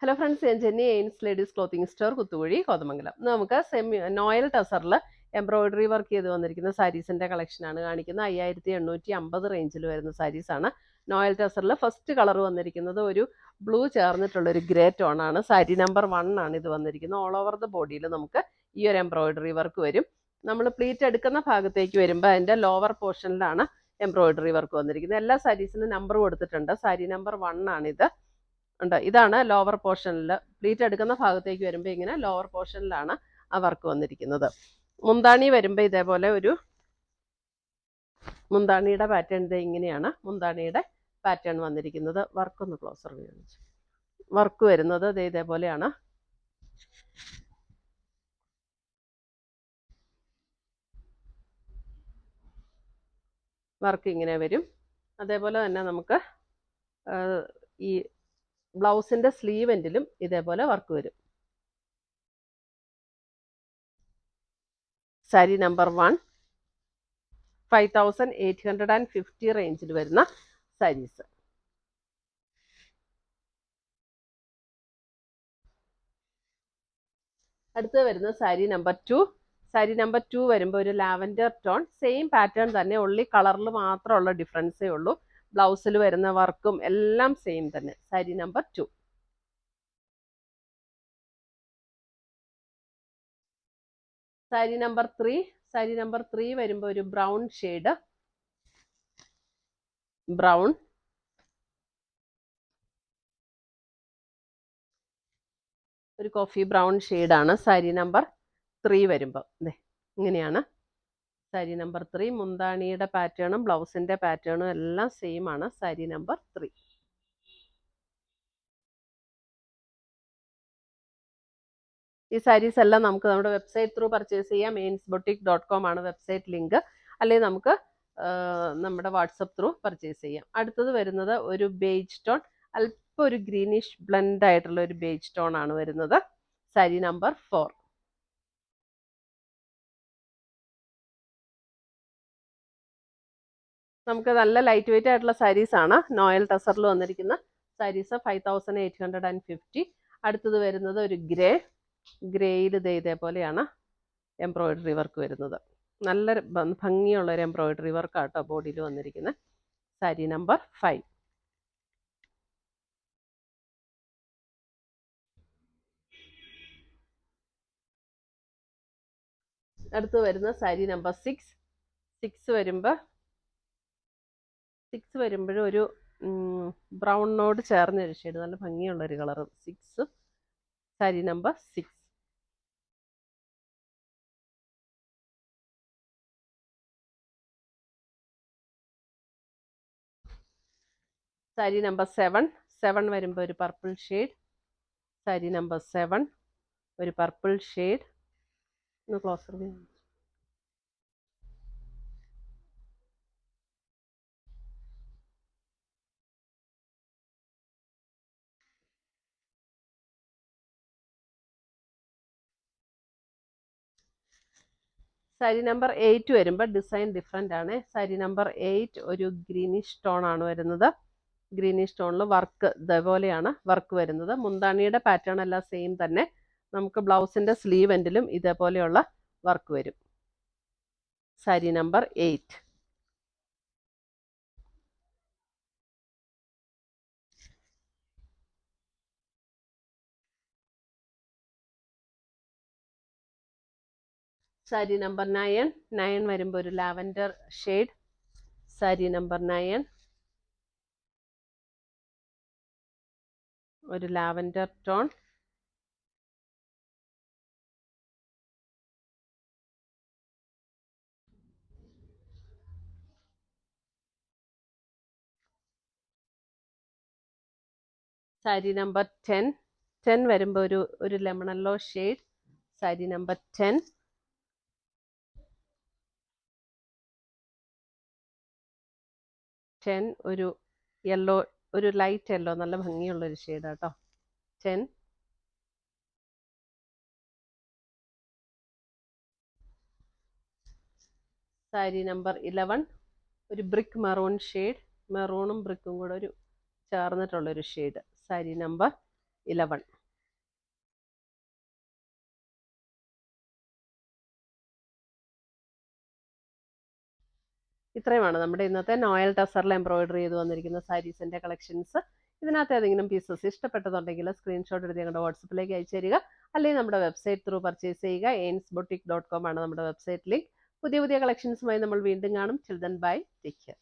Hello friends, ഞാൻ Jenny എയിൻസ് ladies clothing store Kuthukuzhy Kothamangalam. നമുക്ക് നോയൽ ടസറിൽ എംബ്രോയിഡറി വർക്ക് ചെയ്ത് വന്നിരിക്കുന്ന സാരീസിന്റെ കളക്ഷനാണ് കാണിക്കുന്നത്. 5850 റേഞ്ചിൽ വരുന്ന സാരീസാണ്. നോയൽ ടസറിൽ ഫസ്റ്റ് കളർ വന്നിരിക്കുന്നത് ഒരു ബ്ലൂ ചേർന്നിട്ടുള്ള ഒരു ഗ്രേ ടോൺ ആണ്. സാരി നമ്പർ 1 ആണ് ഇത് വന്നിരിക്കുന്നത്. ഓൾ ഓവർ ദ ബോഡിയിൽ നമുക്ക് ഈ ഒരു എംബ്രോയിഡറി വർക്ക് വരും. നമ്മൾ പ്ലീറ്റ് എടുക്കുന്ന ഭാഗത്തേക്ക് വരുമ്പോൾ അതിന്റെ ലോവർ പോർഷനിലാണ് എംബ്രോയിഡറി വർക്ക് വന്നിരിക്കുന്നത്. എല്ലാ സാരീസിനും നമ്പർ കൊടുത്തിട്ടുണ്ട്. സാരി നമ്പർ 1 ആണിത്. ഉണ്ട്. ഇതാണ് ലോവർ പോർഷനിൽ പ്ലീറ്റ് എടുക്കുന്ന ഭാഗത്തേക്ക് വരുമ്പോൾ ഇങ്ങനെ ലോവർ പോർഷനിലാണ് ആ വർക്ക് വന്നിരിക്കുന്നത്. മുന്താണി വരുമ്പോൾ ഇതേപോലെ ഒരു മുന്താണിയുടെ പാറ്റേൺ ഇങ്ങനെയാണ് മുന്താണിയുടെ പാറ്റേൺ വന്നിരിക്കുന്നത്. വർക്ക് ഒന്ന് ക്ലോസർ കാണിച്ചു. വർക്ക് വരുന്നത് ഇതേപോലെയാണ്. വർക്ക് ഇങ്ങനെ വരും. അതേപോലെ തന്നെ നമുക്ക് ഈ ബ്ലൗസിന്റെ സ്ലീവ് എൻഡിലും ഇതേപോലെ വർക്ക് വരും. സാരി നമ്പർ 1 5850 റേഞ്ചിൽ വരുന്ന സാരീസ്. അടുത്ത് വരുന്ന സാരി നമ്പർ 2. സാരി നമ്പർ 2 വരുമ്പോൾ ഒരു ലാവൻഡർ ടോൺ, സെയിം പാറ്റേൺ തന്നെ, ഉള്ളി കളറിൽ മാത്രമുള്ള ഡിഫറൻസേ ഉള്ളൂ. ബ്ലൗസിൽ വരുന്ന വർക്കും എല്ലാം സെയിം തന്നെ. Sari number 2. Sari number 3. Sari number 3 വരുമ്പോൾ ഒരു ബ്രൗൺ ഷെയ്ഡ്, ബ്രൗൺ, ഒരു കോഫി ബ്രൗൺ ഷെയ്ഡാണ് സാരി നമ്പർ 3 വരുമ്പോൾ. ഇങ്ങനെയാണ് സാരി നമ്പർ 3. മുന്താണിയുടെ പാറ്റേണും ബ്ലൗസിന്റെ പാറ്റേണും എല്ലാം സെയിം ആണ്. സാരി നമ്പർ 3. ഈ സാരീസ് എല്ലാം നമുക്ക് നമ്മുടെ വെബ്സൈറ്റ് ത്രൂ പർച്ചേസ് ചെയ്യാം. ainsboutique.com ആണ് വെബ്സൈറ്റ് ലിങ്ക്. അല്ലെങ്കിൽ നമുക്ക് നമ്മുടെ വാട്സപ്പ് ത്രൂ പർച്ചേസ് ചെയ്യാം. അടുത്തത് വരുന്നത് ഒരു ബേജ് ടോൺ, അല്പം ഒരു ഗ്രീനിഷ് ബ്ലെൻഡ് ആയിട്ടുള്ള ഒരു ബേജ് ടോൺ ആണ് വരുന്നത്. സാരി നമ്പർ 4. നമുക്ക് നല്ല ലൈറ്റ് വെയിറ്റ് ആയിട്ടുള്ള സാരീസ് ആണ്. നോയൽ ടസറിൽ വന്നിരിക്കുന്ന സാരീസ് 5850. അടുത്തത് വരുന്നത് ഒരു ഗ്രേയിൽ ഇതേപോലെയാണ് എംബ്രോയിഡറി വർക്ക് വരുന്നത്. നല്ല ഭംഗിയുള്ള ഒരു എംബ്രോയിഡറി വർക്ക് ആട്ടോ ബോഡിയിൽ വന്നിരിക്കുന്നത്. സാരി നമ്പർ 5. അടുത്ത് വരുന്ന സാരി നമ്പർ 6. 6 വരുമ്പോഴും ഒരു ബ്രൗണിനോട് ചേർന്നൊരു ഷെയ്ഡ്, നല്ല ഭംഗിയുള്ള ഒരു colour. 6. Sari number 6. Sari number 7 വരുമ്പോൾ ഒരു പർപ്പിൾ ഷെയ്ഡ്. സാരി നമ്പർ 7 ഒരു പർപ്പിൾ ഷെയ്ഡ്. ഒന്ന് ക്ലോസർ. സാരി നമ്പർ 8 വരുമ്പോൾ ഡിസൈൻ ഡിഫറെൻ്റ് ആണ്. സാരി നമ്പർ 8 ഒരു ഗ്രീനിഷ് ടോൺ ആണ് വരുന്നത്. ഗ്രീനിഷ് ടോണിൽ വർക്ക് ഇതേപോലെയാണ് വർക്ക് വരുന്നത്. മുന്താണിയുടെ പാറ്റേൺ എല്ലാം സെയിം തന്നെ. നമുക്ക് ബ്ലൗസിന്റെ സ്ലീവ് എൻഡിലും ഇതേപോലെയുള്ള വർക്ക് വരും. സാരി നമ്പർ 8. സാരി നമ്പർ 9 വരുമ്പോൾ ഒരു ലാവൻഡർ ഷെയ്ഡ്. സാരി നമ്പർ 9 ഒരു ലാവൻഡർ ടോൺ. സാരി നമ്പർ 10 വരുമ്പോൾ ഒരു lemon yellow shade. Sari number 10 ഒരു യെല്ലോ, ഒരു ലൈറ്റ് യെല്ലോ, നല്ല ഭംഗിയുള്ള ഒരു ഷെയ്ഡ് കേട്ടോ. 10. സാരി നമ്പർ 11 ഒരു ബ്രിക്ക് മെറൂൺ ഷെയ്ഡ്. മെറൂണും ബ്രിക്കും കൂടെ ഒരു ചേർന്നിട്ടുള്ളൊരു ഷെയ്ഡ്. സാരി നമ്പർ 11. ഇത്രയുമാണ് നമ്മുടെ ഇന്നത്തെ നോയൽ ടസറിൽ എംബ്രോയിഡറി ചെയ്ത് വന്നിരിക്കുന്ന സാരീസിന്റെ കളക്ഷൻസ്. ഇതിനകത്ത് ഏതെങ്കിലും പീസസ് ഇഷ്ടപ്പെട്ടതുണ്ടെങ്കിൽ സ്ക്രീൻഷോട്ട് എടുത്ത് ഞങ്ങളുടെ വാട്സപ്പിലേക്ക് അയച്ചു തരിക. അല്ലെങ്കിൽ നമ്മുടെ വെബ്സൈറ്റ് ത്രൂ പർച്ചേസ് ചെയ്യുക. ainsboutique.com ആണ് നമ്മുടെ വെബ്സൈറ്റ് ലിങ്ക്. പുതിയ പുതിയ കളക്ഷൻസുമായി നമ്മൾ വീണ്ടും കാണും. Children bye, take care.